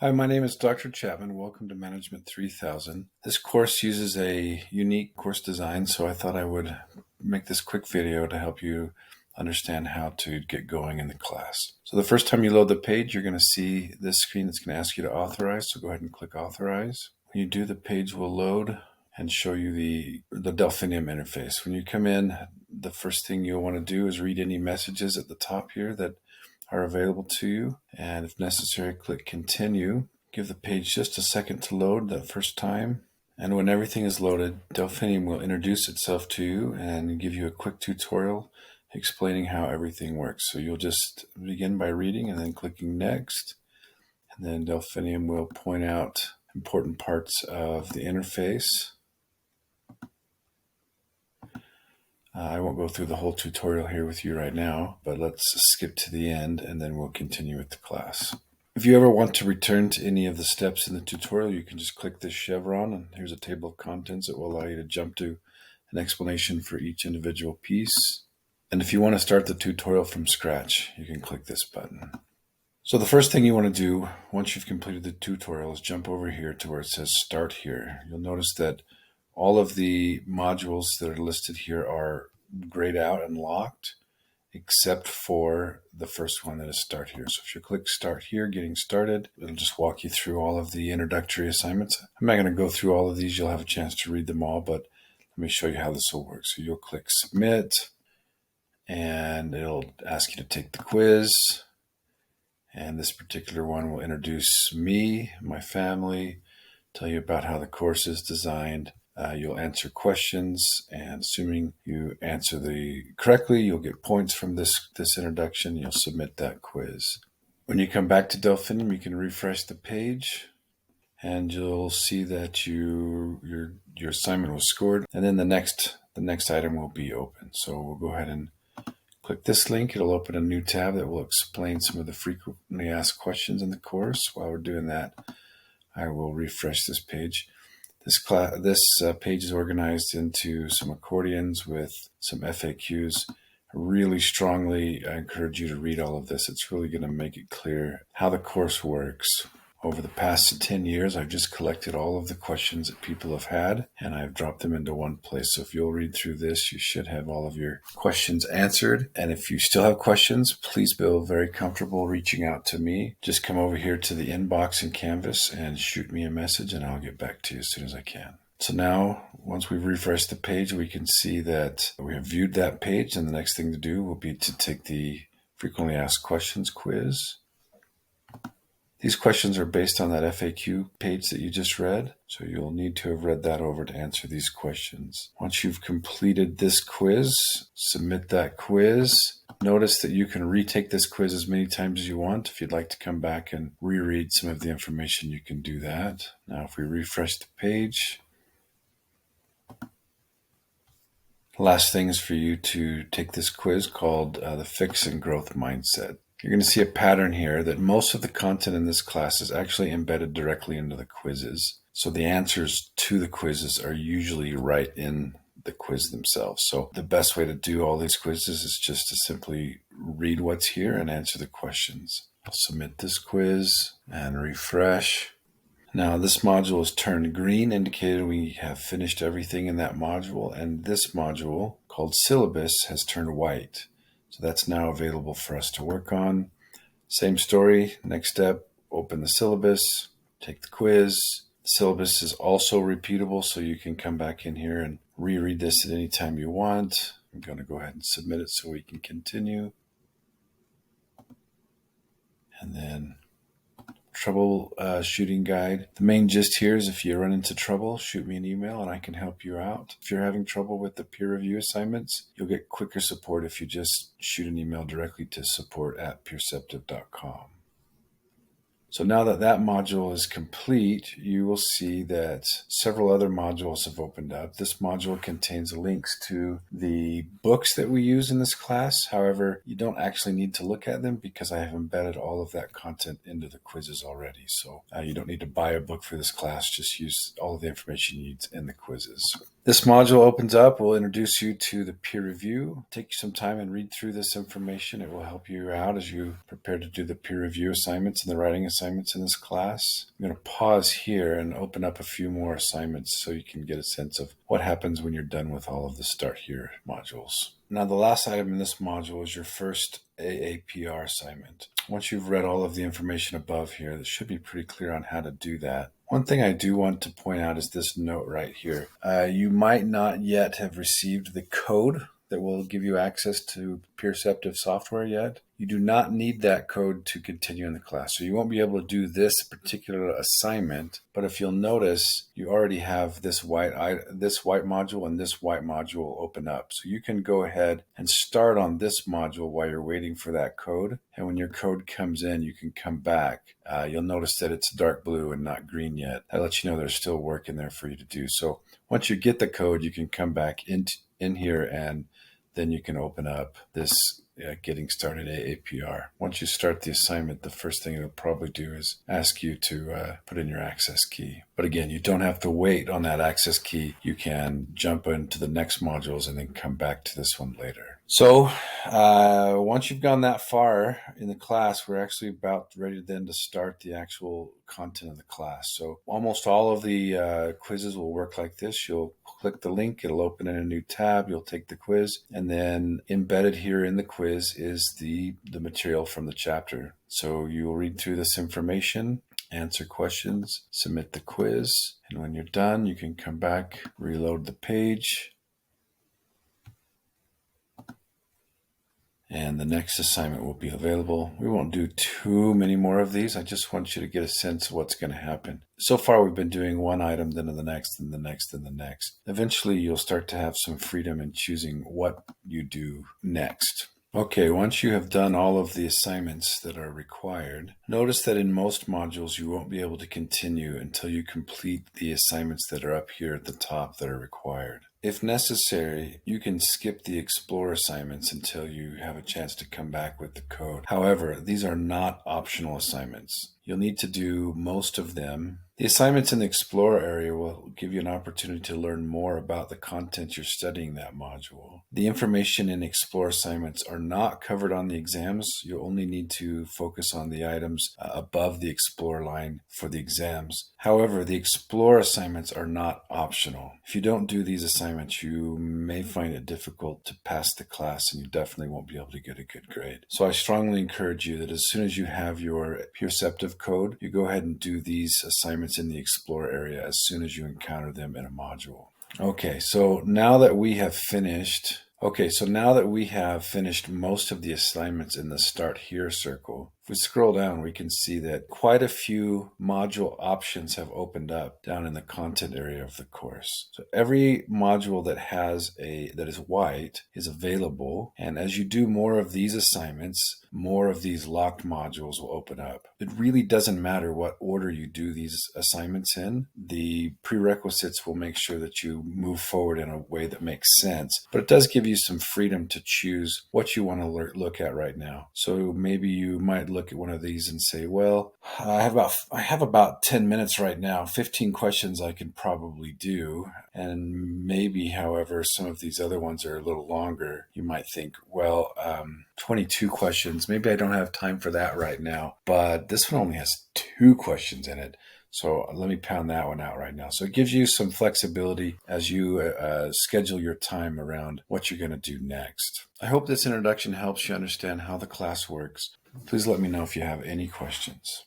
Hi, my name is Dr. Chapman. Welcome to Management 3000. This course uses a unique course design, so I thought I would make this quick video to help you understand how to get going in the class. So the first time you load the page, you're going to see this screen that's going to ask you to authorize, so go ahead and click authorize. When you do, the page will load and show you the Delphinium interface. When you come in, the first thing you'll want to do is read any messages at the top here that are available to you, and if necessary, click continue. Give the page just a second to load that first time, and when everything is loaded, Delphinium will introduce itself to you and give you a quick tutorial explaining how everything works. So you'll just begin by reading and then clicking next, and then Delphinium will point out important parts of the interface. I won't go through the whole tutorial here with you right now, but let's skip to the end and then we'll continue with the class. If you ever want to return to any of the steps in the tutorial, you can just click this chevron, and here's a table of contents that will allow you to jump to an explanation for each individual piece. And if you want to start the tutorial from scratch, you can click this button. So the first thing you want to do once you've completed the tutorial is jump over here to where it says Start Here. You'll notice that all of the modules that are listed here are grayed out and locked, except for the first one that is Start Here. So if you click Start Here, Getting Started, it'll just walk you through all of the introductory assignments. I'm not going to go through all of these. You'll have a chance to read them all, but let me show you how this will work. So you'll click Submit, and it'll ask you to take the quiz. And this particular one will introduce me, my family, tell you about how the course is designed. You'll answer questions, and assuming you answer correctly, you'll get points from this introduction. You'll submit that quiz. When you come back to Delphinium, you can refresh the page, and you'll see that your assignment was scored. And then the next item will be open. So we'll go ahead and click this link. It'll open a new tab that will explain some of the frequently asked questions in the course. While we're doing that, I will refresh this page. This page is organized into some accordions with some FAQs. I really strongly encourage you to read all of this. It's really going to make it clear how the course works. Over the past 10 years, I've just collected all of the questions that people have had, and I've dropped them into one place. So if you'll read through this, you should have all of your questions answered. And if you still have questions, please feel very comfortable reaching out to me. Just come over here to the inbox in Canvas and shoot me a message, and I'll get back to you as soon as I can. So now, once we've refreshed the page, we can see that we have viewed that page, and the next thing to do will be to take the frequently asked questions quiz. These questions are based on that FAQ page that you just read, so you'll need to have read that over to answer these questions. Once you've completed this quiz, submit that quiz. Notice that you can retake this quiz as many times as you want. If you'd like to come back and reread some of the information, you can do that. Now, if we refresh the page, last thing is for you to take this quiz called the Fix and Growth Mindset. You're going to see a pattern here that most of the content in this class is actually embedded directly into the quizzes. So the answers to the quizzes are usually right in the quiz themselves. So the best way to do all these quizzes is just to simply read what's here and answer the questions. I'll submit this quiz and refresh. Now this module is turned green, indicating we have finished everything in that module, and this module called Syllabus has turned white. So that's now available for us to work on. Same story, next step, open the syllabus, take the quiz. The syllabus is also repeatable, so you can come back in here and reread this at any time you want. I'm going to go ahead and submit it so we can continue. And then troubleshooting guide. The main gist here is if you run into trouble, shoot me an email and I can help you out. If you're having trouble with the peer review assignments, you'll get quicker support if you just shoot an email directly to support@peerceptive.com. So now that that module is complete, you will see that several other modules have opened up. This module contains links to the books that we use in this class. However, you don't actually need to look at them because I have embedded all of that content into the quizzes already. So you don't need to buy a book for this class, just use all of the information you need in the quizzes. This module opens up. We'll introduce you to the peer review. Take some time and read through this information. It will help you out as you prepare to do the peer review assignments and the writing assignments in this class. I'm going to pause here and open up a few more assignments so you can get a sense of what happens when you're done with all of the Start Here modules. Now, the last item in this module is your first AAPR assignment. Once you've read all of the information above here, this should be pretty clear on how to do that. One thing I do want to point out is this note right here. You might not yet have received the code that will give you access to Perceptive software yet. You do not need that code to continue in the class. So you won't be able to do this particular assignment, but if you'll notice, you already have this white module and this white module open up. So you can go ahead and start on this module while you're waiting for that code. And when your code comes in, you can come back. You'll notice that it's dark blue and not green yet. That lets you know there's still work in there for you to do. So once you get the code, you can come back in here and then you can open up this Getting Started AAPR. Once you start the assignment, the first thing it'll probably do is ask you to put in your access key. But again, you don't have to wait on that access key. You can jump into the next modules and then come back to this one later. So once you've gone that far in the class, we're actually about ready then to start the actual content of the class. So almost all of the quizzes will work like this. You'll click the link, it'll open in a new tab, you'll take the quiz, and then embedded here in the quiz is the material from the chapter. So you will read through this information, answer questions, submit the quiz, and when you're done, you can come back, reload the page, and the next assignment will be available. We won't do too many more of these. I just want you to get a sense of what's going to happen. So far, we've been doing one item, then the next, and the next, and the next. Eventually, you'll start to have some freedom in choosing what you do next. Okay, once you have done all of the assignments that are required, notice that in most modules, you won't be able to continue until you complete the assignments that are up here at the top that are required. If necessary, you can skip the Explore assignments until you have a chance to come back with the code. However, these are not optional assignments. You'll need to do most of them. The assignments in the Explore area will give you an opportunity to learn more about the content you're studying that module. The information in Explore assignments are not covered on the exams. You only need to focus on the items above the Explore line for the exams. However, the Explore assignments are not optional. If you don't do these assignments, you may find it difficult to pass the class and you definitely won't be able to get a good grade. So I strongly encourage you that as soon as you have your Perceptive code, you go ahead and do these assignments in the Explore area as soon as you encounter them in a module. Okay, so now that we have finished most of the assignments in the Start Here circle, if we scroll down, we can see that quite a few module options have opened up down in the content area of the course. So every module that is white is available, and as you do more of these assignments, more of these locked modules will open up. It really doesn't matter what order you do these assignments in. The prerequisites will make sure that you move forward in a way that makes sense, but it does give you some freedom to choose what you want to look at right now. So maybe you might look at one of these and say, well, I have about 10 minutes right now, 15 questions I can probably do. And maybe, however, some of these other ones are a little longer. You might think, well, 22 questions, maybe I don't have time for that right now, but this one only has 2 questions in it. So let me pound that one out right now. So it gives you some flexibility as you schedule your time around what you're going to do next. I hope this introduction helps you understand how the class works. Please let me know if you have any questions.